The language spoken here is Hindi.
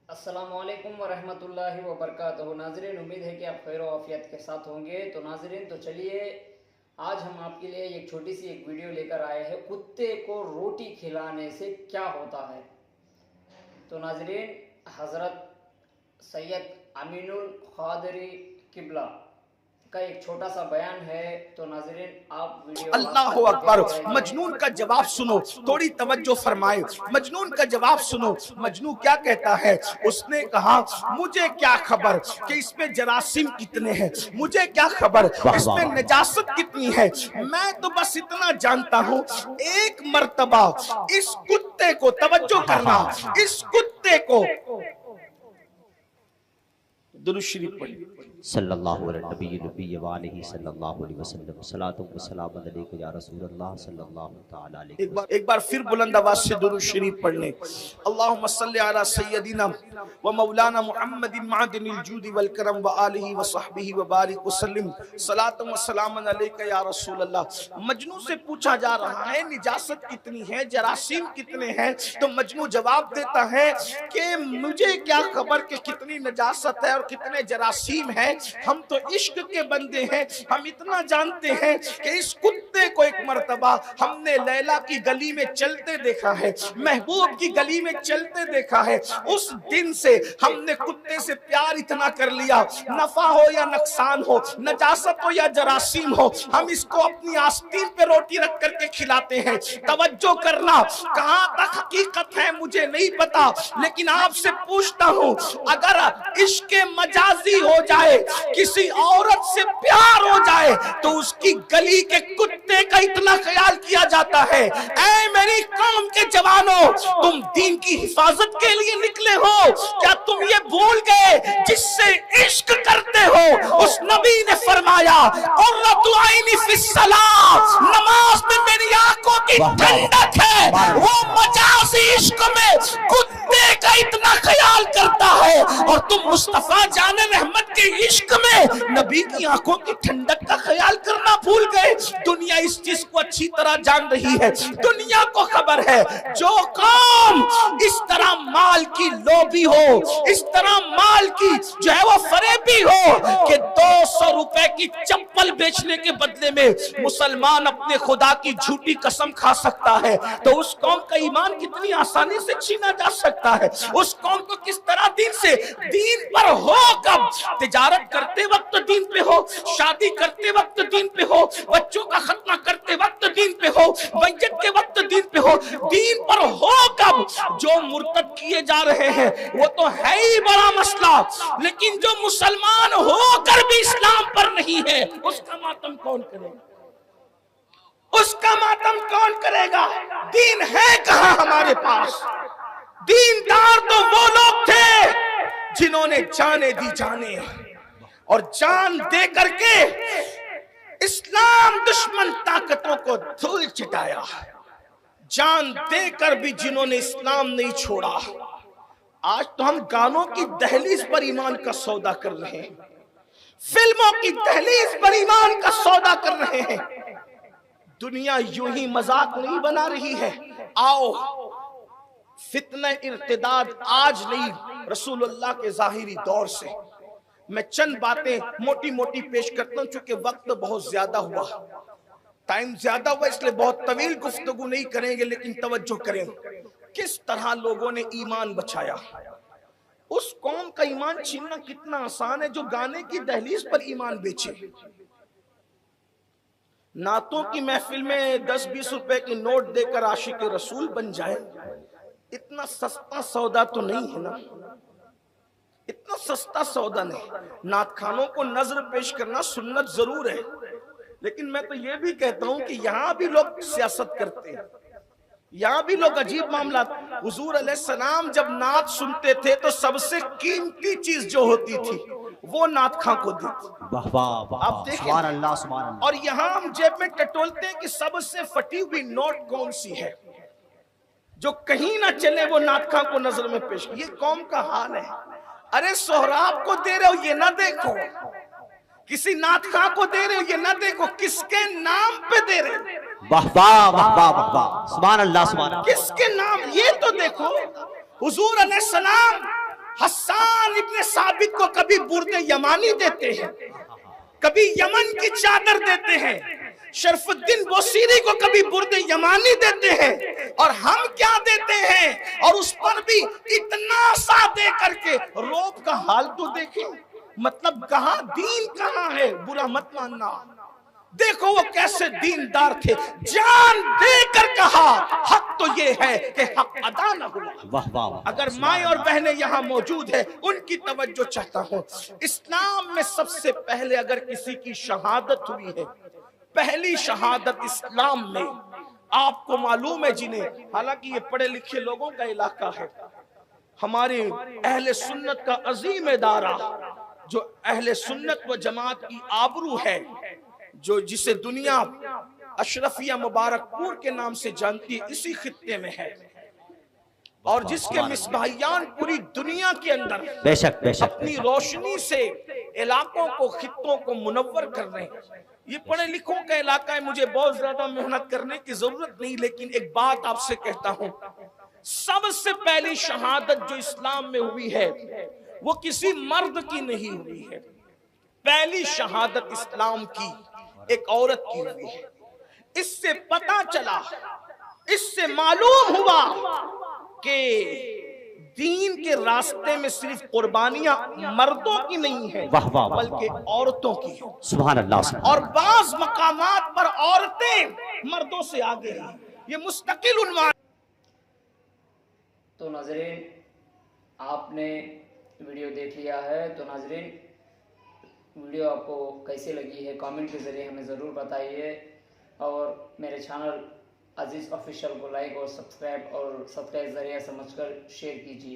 अस्सलामुअलैकुम वरहमतुल्लाहि वबरकातुहू। नाज़रीन, उम्मीद है कि आप खैर व आफियत के साथ होंगे। तो नाज़रीन, तो चलिए आज हम आपके लिए एक छोटी सी एक वीडियो लेकर आए हैं, कुत्ते को रोटी खिलाने से क्या होता है। तो नाज़रीन, हज़रत सैयद अमीनुल क़ादरी किबला का एक छोटा सा बयान है। तो नाज़रीन, आप वीडियो अल्लाह अकबर। मजनून का जवाब सुनो, थोड़ी तवज्जो फरमाए। मजनून का जवाब सुनो। मजनू क्या कहता है? उसने कहा मुझे क्या खबर कि इसमें जरासीम कितने हैं, मुझे क्या खबर इसमें नजासत कितनी है। मैं तो बस इतना जानता हूँ, एक मर्तबा इस कुत्ते को, तवज्जो करना, इस कुत्ते को दुरूद शरीफ पढ़ी सल्लल्लाहु अलैहि वसल्लम सलातुम व सलाम अलैका या रसूलल्लाह सल्लल्लाहु तआला अलैहि। एक बार फिर बुलंद आवाज से दुरूद शरीफ पढ़ लें। अल्लाहुम्मा सल्लि अला सय्यदिना व मौलाना मुहम्मदिन मादिनिल जूदी वल करम व आलिहि व सहबिहि व बारिक वसल्लिम सलातुम व सलाम अलैका या रसूलल्लाह। मजनू से पूछा जा रहा है निजासत कितनी है, जरासीम कितने हैं। तो मजनू जवाब देता है कि मुझे क्या खबर कि कितनी नजासत है और कितने जरासीम हैं। हम तो इश्क के बंदे हैं। हम इतना जानते हैं कि इस कुत्ते को एक मर्तबा हमने लैला की गली में चलते देखा है, महबूब की गली में चलते देखा है। उस दिन से हमने कुत्ते से प्यार इतना कर लिया, नफा हो या नुकसान हो, नजासत हो या जरासीम हो, हम इसको अपनी आस्तीन पे रोटी रख करके खिलाते हैं। तवज्जो करना, कहां तक हकीकत है मुझे नहीं पता, लेकिन आपसे पूछता हूं, अगर इश्क मजाजी हो जाए, किसी औरत से प्यार हो जाए, तो उसकी गली के कुत्ते का इतना ख्याल किया जाता है। ऐ मेरी कौम के जवानों, तुम दीन की हिफाजत के लिए निकले हो, क्या तुम ये भूल गए जिससे इश्क करते हो उस नबी ने फरमाया, कुर्रतु ऐनी फिस्सलाह, नमाज में मेरी आंखों की ठंडक है। वो मजाजी इश्क में कुत्ते का इतना ख्याल करता है, और तुम मुस्तफा जाने रहमत के इश्क में नबी की आंखों की ठंडक का ख्याल करना भूल गए। दुनिया इस चीज को अच्छी तरह जान रही है, दुनिया को खबर है। जो कौम इस तरह माल की लोभी हो, इस तरह माल की जो है वो फरेबी हो कि 200 रुपए की चप्पल बेचने के बदले में मुसलमान अपने खुदा की झूठी कसम खा सकता है, तो उस कौम का ईमान कितनी आसानी से छीना जा सकता है। उस कौम को किस तरह दीन पर हो, कब तिजारत करते वक्त दीन पे हो, शादी करते वक्त दीन पे हो, बच्चों का खतना करते वक्त दीन पे हो, मैयत के वक्त दीन पे हो, दीन पर हो कब? जो मुर्तद किए जा रहे हैं वो तो है ही बड़ा मसला, लेकिन जो मुसलमान होकर भी इस्लाम पर नहीं है, उसका मातम कौन करेगा? उसका मातम कौन करेगा? दीन है कहां हमारे पास? दीनदार तो वो लोग थे जिन्होंने जाने दी जाने, और जान दे करके इस्लाम दुश्मन ताकतों को धूल छिटाया। जान देकर भी जिन्होंने इस्लाम नहीं छोड़ा। आज तो हम गानों की दहलीज पर ईमान का सौदा कर रहे हैं, फिल्मों की दहलीज पर ईमान का सौदा कर रहे हैं। दुनिया यूं ही मजाक नहीं बना रही है। आओ, फितना इर्तिदाद आज नहीं, रसूलुल्लाह के जाहिरी दौर से। मैं चंद बातें मोटी मोटी पेश करता हूं, चूंकि वक्त बहुत ज्यादा हुआ, टाइम ज्यादा हुआ, इसलिए बहुत तवील गुफ्तगू नहीं करेंगे, लेकिन तवज्जो करें किस तरह लोगों ने ईमान बचाया। उस कौम का ईमान छीनना कितना आसान है जो गाने की दहलीज पर ईमान बेचे। नातों की महफिल में 10-20 रुपए के नोट देकर आशिक रसूल बन जाए, इतना सस्ता सौदा तो नहीं है ना, इतना सस्ता सौदा नहीं। नात खानों को नजर पेश करना सुन्नत जरूर है, लेकिन मैं तो ये भी कहता हूं कि यहाँ भी लोग सियासत करते हैं, यहाँ भी लोग अजीब मामला। हुजूर अलैहिस्सलाम जब नात सुनते थे तो सबसे कीमती चीज जो होती थी वो नात खां को देती। आप देखें, और यहाँ हम जेब में टटोलते हैं कि सबसे फटी हुई नोट कौन सी है जो कहीं ना चले, वो नात खां को नजर में पेश। ये कौम का हाल है। अरे सोहराब को दे रहे हो ये ना देखो, किसी नात खां को दे रहे हो ये ना देखो, किसके नाम पे दे रहे हो। वाह वाह वाह वाह वाह, सुभान अल्लाह, सुभान अल्लाह। किसके नाम ये तो देखो। हुजूर अलैहिस्सलाम हस्सान इब्ने साबित को कभी बुर्दे यमानी देते हैं, कभी यमन की चादर देते हैं, शरफुद्दीन बोसीरी को कभी बुर्दे यमानी देते हैं, और हम क्या देते हैं, और उस पर भी इतना सा दे करके रोब का हाल तो देखें। मतलब कहां दीन कहां है, बुरा मत मानना। देखो वो कैसे दीनदार थे, जान देकर कहा हक तो ये है कि हक अदा न हुआ। वाह वाह वाह। अगर माए और बहनें यहाँ मौजूद है, उनकी तवज्जो चाहता हूँ। इस्लाम में सबसे पहले अगर किसी की शहादत हुई है, पहली शहादत इस्लाम में, आपको मालूम है जिन्हें, हालांकि ये पढ़े लिखे लोगों का इलाका है, हमारे अहले सुन्नत का अजीम इदारा जो अहले सुन्नत व जमात की आबरू है, जो जिसे दुनिया अशरफिया मुबारकपुर के नाम से जानती है, इसी खित्ते में है, और जिसके मिसबाहियान पूरी दुनिया के अंदर बेशक बेशक अपनी रोशनी से इलाकों को, खित्तों को मुनव्वर कर रहे हैं। ये पढ़े लिखों का इलाका है, मुझे बहुत ज्यादा मेहनत करने की जरूरत नहीं, लेकिन एक बात आपसे कहता हूं, सबसे पहली शहादत जो इस्लाम में हुई है वो किसी मर्द की नहीं हुई है। पहली शहादत इस्लाम की एक औरत की हुई है। इससे पता चला, इससे मालूम हुआ कि दीन के रास्ते में सिर्फ कुर्बानियां मर्दों की नहीं है, वाह वाह वाह, बल्कि औरतों की है। सुभान अल्लाह सुभान और बाज मकामात पर औरतें मर्दों से आगे हैं, ये मुस्तकिल उन्वान। तो नाज़रीन, आपने वीडियो देख लिया है, तो नाज़रीन वीडियो आपको कैसी लगी है कमेंट के ज़रिए हमें ज़रूर बताइए, और मेरे चैनल अजीज़ ऑफिशियल को लाइक और सब्सक्राइब ज़रिया समझकर शेयर कीजिए।